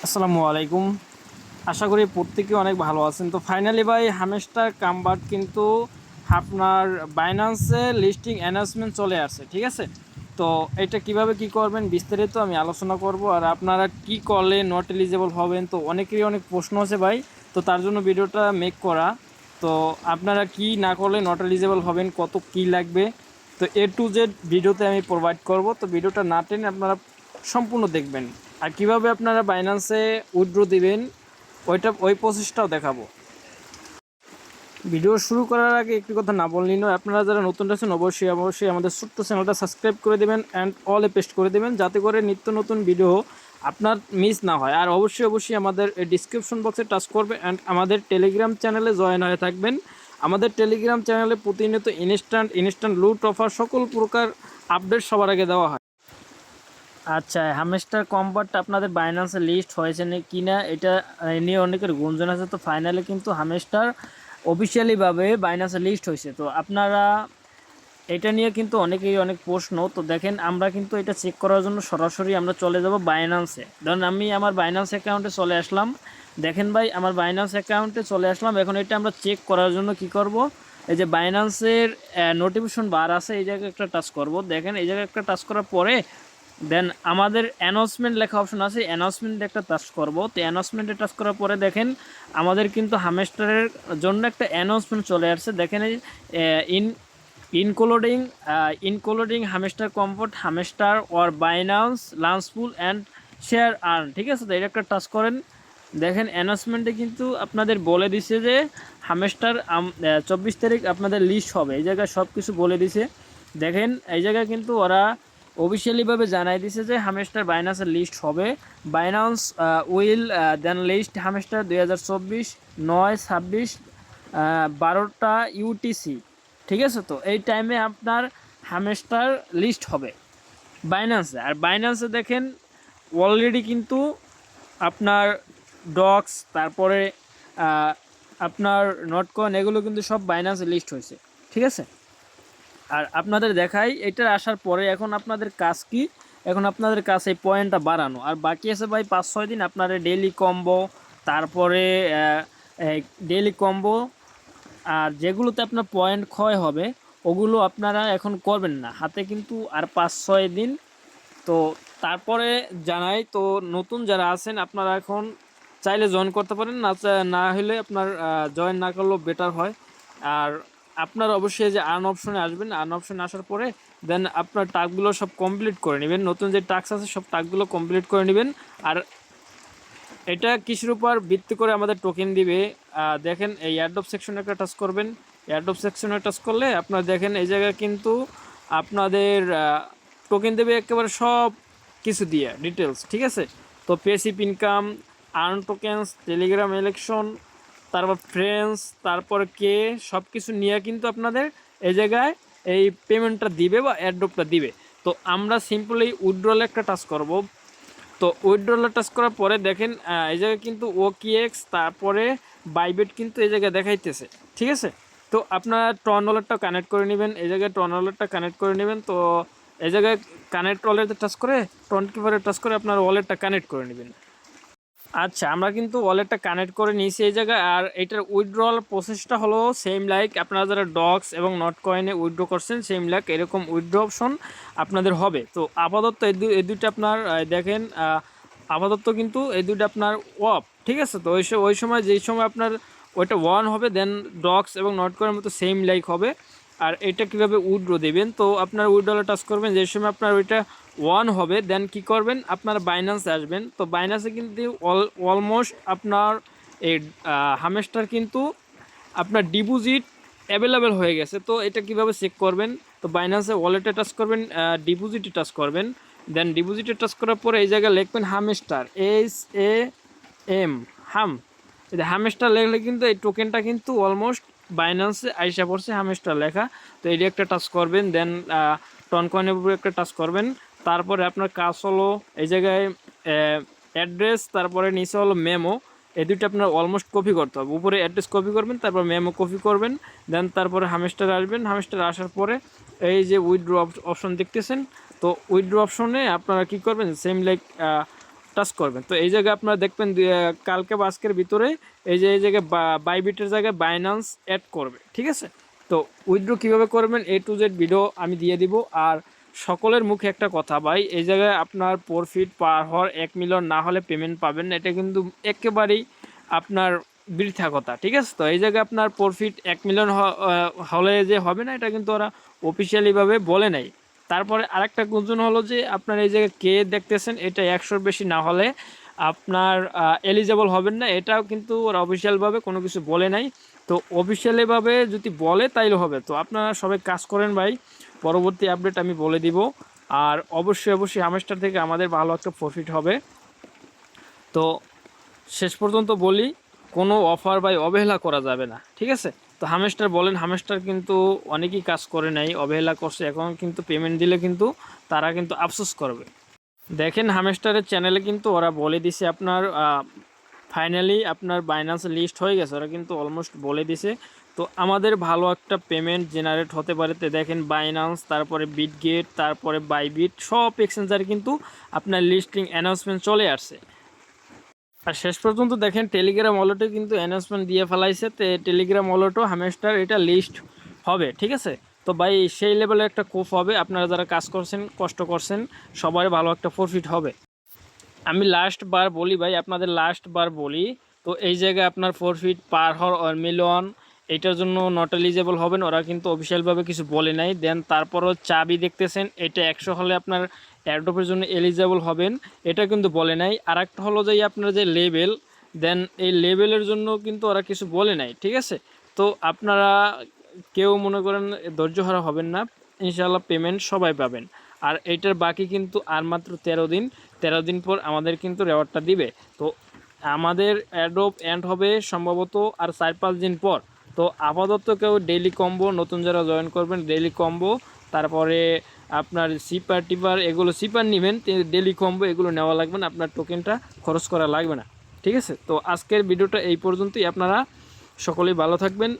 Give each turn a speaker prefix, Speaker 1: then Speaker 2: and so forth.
Speaker 1: আসসালামু আলাইকুম। আশা করি প্রত্যেকে অনেক ভালো আছেন। তো ফাইনালি ভাই হামেস্টার কামবাট কিন্তু আপনার বাইন্যান্সে লিস্টিং অ্যানাউন্সমেন্ট চলে আসছে, ঠিক আছে? তো এটা কিভাবে কি করবেন বিস্তারিত আমি আলোচনা করব, আর আপনারা কি করলে নট এলিজেবল হবেন, তো অনেকেরই অনেক প্রশ্ন আছে ভাই। তো তার জন্য ভিডিওটা মেক করা। তো আপনারা কি না করলে নট এলিজেবল হবেন, কত কি লাগবে, তো A to Z ভিডিওতে আমি প্রোভাইড করব। তো ভিডিওটা না টেনে আপনারা সম্পূর্ণ দেখবেন। আর কিভাবে আপনারা বাইন্যান্সে উইথড্র দিবেন ওই প্রসেসটাও দেখাবো। ভিডিও শুরু করার আগে একটি কথা না বললেই নয়, আপনারা যারা নতুন আছেন অবশ্যই আমাদের ছোট্ট চ্যানেলটা সাবস্ক্রাইব করে দেবেন অ্যান্ড অলে পেস্ট করে দেবেন, যাতে করে নিত্য নতুন ভিডিও আপনার মিস না হয়। আর অবশ্যই আমাদের ডিসক্রিপশন বক্সে টাচ করবে অ্যান্ড আমাদের টেলিগ্রাম চ্যানেলে জয়েন হয়ে থাকবেন। আমাদের টেলিগ্রাম চ্যানেলে প্রতিনিয়ত ইনস্ট্যান্ট লুট অফার সকল প্রকার আপডেট সবার আগে দেওয়া হয়। আচ্ছা, হামেস্টার কম্বাটটা আপনাদের বাইন্যান্সে লিস্ট হয়েছে কি না এটা নিয়ে অনেকের গুঞ্জন আছে। তো ফাইনালি কিন্তু হামেস্টার অফিসিয়ালিভাবে বাইন্যান্সে লিস্ট হয়েছে। তো আপনারা এটা নিয়ে কিন্তু অনেকেই অনেক প্রশ্ন। তো দেখেন, আমরা কিন্তু এটা চেক করার জন্য সরাসরি আমরা চলে যাব বাইন্যান্সে। ধরুন আমি আমার বাইন্যান্স অ্যাকাউন্টে চলে আসলাম। দেখেন ভাই, আমার বাইন্যান্স অ্যাকাউন্টে চলে আসলাম। এখন এটা আমরা চেক করার জন্য কি করব, এই যে বাইন্যান্সের নোটিফিকেশন বার আছে, এই জায়গায় একটা টাচ করব। দেখেন এই জায়গায় একটা টাচ করার পরে দেন আমাদের অ্যানাউন্সমেন্ট লেখা অপশন আছে, অ্যানাউন্সমেন্ট একটা টাচ করব। তো অ্যানাউন্সমেন্টে টাচ করার পরে দেখেন আমাদের কিন্তু হামেস্টারের জন্য একটা অ্যানাউন্সমেন্ট চলে আসছে। দেখেন এই in including Hamster comfort Hamster or Binance lunch pool and share earn, ঠিক আছে? তো এটা একটা টাচ করেন। দেখেন অ্যানাউন্সমেন্টে কিন্তু আপনাদের বলে দিছে যে হামেস্টার 24 তারিখ আপনাদের লিস্ট হবে, এই জায়গায় সব কিছু বলে দিছে। দেখেন এই জায়গায় কিন্তু ওরা অফিসিয়ালিভাবে জানাই দিছে যে হামেস্টার বাইনান্সের লিস্ট হবে। Binance will then list Hamster 2024 9/26 12টা UTC, ঠিক আছে? তো এই টাইমে আপনার হামেস্টার লিস্ট হবে বাইন্যান্সে। আর বাইন্যান্সে দেখেন অলরেডি কিন্তু আপনার ডক্স, তারপরে আপনার নটকয়েন, এগুলো কিন্তু সব বাইন্যান্সে লিস্ট হয়েছে, ঠিক আছে? আর আপনাদের দেখাই এটার আসার পরে এখন আপনাদের কাজ কি, এখন আপনাদের কাজ এই পয়েন্টটা বাড়ানো। আর বাকি আছে ভাই 5-6 দিন আপনারা ডেইলি কম্বো, তারপরে ডেইলি কম্বো, আর যেগুলোতে আপনার পয়েন্ট ক্ষয় হবে ওগুলো আপনারা এখন করবেন না, হাতে কিন্তু আর 5-6 দিন। তো তারপরে জানাই, তো নতুন যারা আছেন আপনারা এখন চাইলে জয়েন করতে পারেন, না হলে আপনার জয়েন না করলেও বেটার হয়। আর আপনার অবশ্যই যে আর্ন অপশনে আসবেন, আর্ন অপশনে আসার পরে দেন আপনার টাস্কগুলো সব কমপ্লিট করে নেবেন, নতুন যে টাস্ক আছে সব টাস্কগুলো কমপ্লিট করে নেবেন। আর এটা কিসের উপর ভিত্তি করে আমাদের টোকেন দিবে, দেখেন এই অ্যাডপ সেকশনে একটা টাচ করবেন। অ্যাডপ সেকশনে টাচ করলে আপনারা দেখেন এই জায়গায় কিন্তু আপনাদের টোকেন দেবে একেবারে সব কিছু দিয়ে ডিটেলস, ঠিক আছে? তো passive income, earn tokens, Telegram election, তারপর ফ্রেন্ডস, তারপর কে, সব কিছু নিয়ে কিন্তু আপনাদের এই জায়গায় এই পেমেন্টটা দিবে বা অ্যাড্রপটা দিবে। তো আমরা সিম্পলি উইথড্রলে একটা টাচ করব। তো উইথড্রলে টাচ করার পরে দেখেন এই জায়গায় কিন্তু OKX, তারপরে বাইবেট কিন্তু এই জায়গায় দেখাইতেছে, ঠিক আছে? তো আপনারা টন ওয়ালেটটা কানেক্ট করে নেবেন, এই জায়গায় টন ওয়ালেটটা কানেক্ট করে নেবেন। তো এই জায়গায় কানেক্ট ওয়ালেটে টাচ করে টন কিপারে টাচ করে আপনার ওয়ালেটটা কানেক্ট করে নেবেন। আচ্ছা, আমরা কিন্তু ওয়ালেটটা কানেক্ট করে নিয়েছি এই জায়গায়। আর এটার উইথড্রল প্রসেসটা হলো সেম লাইক আপনারা যারা ডক্স এবং নট কয়েনে উইথড্র করছেন, সেম লাইক এরকম উইথড্র অপশন আপনাদের হবে। তো আপাতত এই দুইটা আপনার দেখেন আপাতত কিন্তু এই দুইটা আপনার অফ, ঠিক আছে? তো ওই সময় যেই সময় আপনার ওইটা ওয়ান হবে দেন ডক্স এবং নট কয়েনের মতো সেম লাইক হবে। আর এটা কীভাবে উইথড্র দেবেন, তো আপনার উইথড্রলে টাচ করবেন, যে সময় আপনার ওইটা ওয়ান হবে দেন কি করবেন, আপনার বাইন্যান্সে আসবেন। তো বাইন্যান্সে কিন্তু অলমোস্ট আপনার এই হামেস্টার কিন্তু আপনার ডিপোজিট অ্যাভেলেবেল হয়ে গেছে। তো এটা কিভাবে চেক করবেন, তো বাইন্যান্সে ওয়ালেটে টাচ করবেন, ডিপোজিটে টাচ করবেন। দেন ডিপোজিটে টাচ করার পরে এই জায়গায় লিখবেন হামেস্টার, HAM, হাম। এই হামেস্টার লেখলে কিন্তু এই টোকেনটা কিন্তু অলমোস্ট বাইন্যান্সে আইসা পড়ছে হামেস্টার লেখা। তো এটি একটা টাচ করবেন, দেন টন কয়েনের উপরে একটা টাচ করবেন। তারপরে আপনার কাজ হলো এই জায়গায় অ্যাড্রেস, তারপরে নিচে হলো মেমো, এই দুইটা আপনার অলমোস্ট কপি করতে হবে। উপরে অ্যাড্রেস কপি করবেন, তারপর মেমো কপি করবেন, দেন তারপরে হামেস্টার আসবেন। হামেস্টার আসার পরে এই যে উইথড্র অপশন দেখতেছেন, তো উইথড্র অপশনে আপনারা কী করবেন, সেম লাইক টাচ করবেন। তো এই জায়গায় আপনারা দেখবেন কালকে বা আজকের ভিতরে এই জায়গায় বাইবিটের জায়গায় বাইন্যান্স অ্যাড করবে, ঠিক আছে। তো উইথড্র কীভাবে করবেন A to Z ভিডিও আমি দিয়ে দিব। আর সকলের মুখে একটা কথা ভাই, এই জায়গায় আপনার প্রফিট পার হওয়ার 1 মিলিয়ন না হলে পেমেন্ট পাবেন না, এটা কিন্তু একেবারেই আপনার বৃথা কথা, ঠিক আছে। তো এই জায়গায় আপনার প্রফিট 1 মিলিয়ন হলে যে হবে না, এটা কিন্তু ওরা অফিসিয়ালিভাবে বলে নাই। তারপরে আরেকটা গুঞ্জন হলো যে আপনার এই জায়গায় কে দেখতেছেন এটা 100-র বেশি না হলে আপনার এলিজেবল হবেন না, এটাও কিন্তু ওরা অফিসিয়ালভাবে কোনো কিছু বলে নাই। তো অফিসিয়ালিভাবে যদি বলে তাইলে হবে। তো আপনারা সবাই কাজ করেন ভাই, পরবর্তী আপডেট আমি বলে দিব। আর অবশ্যই হামেস্টার থেকে আমাদের ভালো একটা প্রফিট হবে। তো শেষ পর্যন্ত বলি, কোনো অফার বা অবহেলা করা যাবে না, ঠিক আছে। তো হামেস্টার বলেন, হামেস্টার কিন্তু অনেকেই কাজ করে নাই, অবহেলা করছে, এখন কিন্তু পেমেন্ট দিলে কিন্তু তারা কিন্তু আফসোস করবে। দেখেন হামেস্টারের চ্যানেলে কিন্তু ওরা বলে দিছে আপনার ফাইনালি আপনার বাইন্যান্স লিস্ট হয়ে গেছে, ওরা কিন্তু অলমোস্ট বলে দিছে। তো আমাদের ভালো একটা পেমেন্ট জেনারেট হতে পারে। তো দেখেন বাইন্যান্স, তারপরে বিটগেট, তারপরে বাইবিট, সব এক্সচেঞ্জারে কিন্তু আপনার লিস্টিং অ্যানাউন্সমেন্ট চলে আসছে। আর শেষ পর্যন্ত দেখেন টেলিগ্রাম ওয়ালেটে কিন্তু অ্যানাউন্সমেন্ট দিয়ে ফেলাইছে। তো টেলিগ্রাম ওয়ালেটও হামেস্টার এটা লিস্ট হবে, ঠিক আছে। তো ভাই সেই লেভেলের একটা কোপ হবে, আপনারা যারা কাজ করছেন কষ্ট করছেন সবারই ভালো একটা প্রফিট হবে। আমি লাস্ট বার বলি ভাই, আপনাদের লাস্ট বার বলি, তো এই জায়গায় আপনার প্রফিট পার হওয়ার মিলিয়ন এটার জন্য নট এলিজেবল হবেন, ওরা কিন্তু অফিসিয়ালভাবে কিছু বলে নাই। দেন তারপরও চাবি দেখতেছেন এটা 100 হলে আপনার এয়ারড্রপের জন্য এলিজেবল হবেন, এটা কিন্তু বলে নাই। আর একটা হলো যে আপনার যে লেভেল, দেন এই লেভেলের জন্য কিন্তু ওরা কিছু বলে নাই, ঠিক আছে। তো আপনারা কেউ মনে করেন ধৈর্যহারা হবেন না, ইনশাআল্লাহ পেমেন্ট সবাই পাবেন। আর এইটার বাকি কিন্তু আর মাত্র 13 দিন পর আমাদের কিন্তু রেওয়ার্ডটা দিবে। তো আমাদের অ্যাডোপ এন্ড হবে সম্ভবত আর 4-5 দিন পর। তো আপাতত কেউ ডেইলি কম্বো, নতুন যারা জয়েন করবেন ডেইলি কম্বো, তারপরে আপনার সিপার টিপার এগুলো সিপার নেবেন, ডেইলি কম্বো এগুলো নেওয়া লাগবে না, আপনার টোকেনটা খরচ করা লাগবে না, ঠিক আছে। তো আজকের ভিডিওটা এই পর্যন্তই, আপনারা সকলেই ভালো থাকবেন।